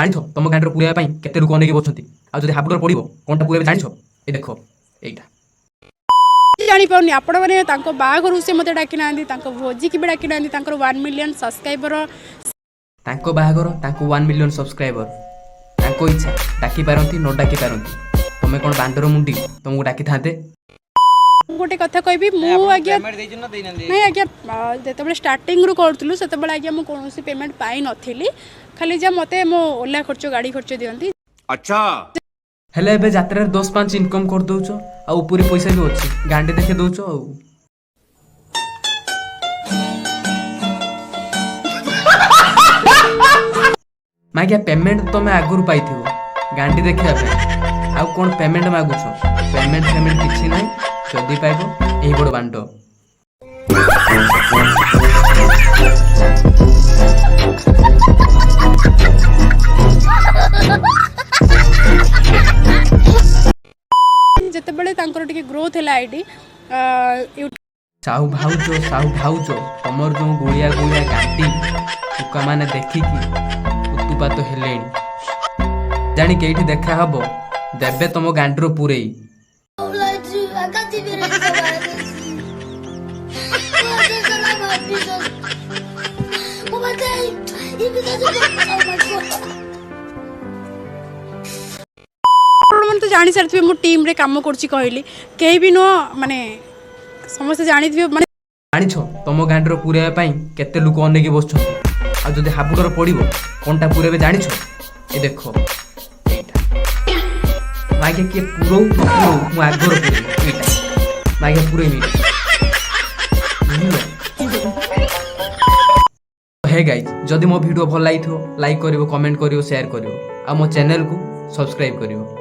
ଜାଣିଛ ତମ ଗାଁରେ ପୁରେଇବା ପାଇଁ କେତେ ଲୋକ ଅନେଇକି ବସଛନ୍ତି ଆଉ ଯଦି ହାବୁଡର ପଡିବ କଣଟା ପୁରେଇବେ ଜାଣିଛ ଏ ଦେଖ ଏଇଟା ଜାଣିପାରୁନି ଆପଣ ମାନେ ତାଙ୍କ ବାହାଘରୁ ସେ ମୋତେ ଡାକି ନାହାନ୍ତି ତାଙ୍କ ଭୋଜିକି ବି ଡାକି ନାହାନ୍ତି ତାଙ୍କର 1 ମିଲିୟନ ସବସ୍କ୍ରାଇବର ତାଙ୍କ ବାହାଘର ତାଙ୍କୁ 1 ମିଲିୟନ ସବସ୍କ୍ରାଇବର ତାଙ୍କ ଇଚ୍ଛା ଡାକି ପାରନ୍ତି ନ ଡାକି ପାରନ୍ତି ତମେ କଣ ବାନ୍ଦର ମୁଣ୍ଡି ତମକୁ ଡାକିଥାନ୍ତେ गोटे कथा कहबी मु आज्ञा नहीं आज्ञा जो स्टार्टिंग करूँ से आज्ञा मुझे कौन पेमेंट पाई नथी खाली जहाँ मत मो ओला खर्च गाड़ी खर्च दिखती अच्छा हेले एबे यात्रा 10-5 इनकम कर दउछ आ ऊपर पैसा भी अछि गांडे देखे दउछ आ मागिया पेमेंट तमे आगुर पाइथिबो गांडी देखिया पे आ कोन पेमेंट मागुछ पेमेंट किछि नै जदी पाइबो एही बड़ बांडो जते बळे तांकर टिके ग्रोथ हैला आईडी साहू भाउजो तमर जो गुलिया गांडी टुका माने देखिकी उत्तुपात हेलेनी जानी केठी देखा हबो देबे तम गांडीरो पुरेई तो जानी सारी मो टीम रे काम करछि कहली केही भी नो माने समस्त जानी थी माने जानिछो तम गांडीरो पुरेया पई केते लोक अनेकी बसछथि आ जदी हाबुडर पडिबो कोनटा पुरेबे जानिछो ए देखो एटा मागे के पुरो मु आगोर पुरे एटा मागे पुरे मी हे गाइस जदी मो वीडियो भल लागिथो लाइक करिवो कमेंट करिवो शेयर करिवो आ मो चैनल को सब्सक्राइब करिवो।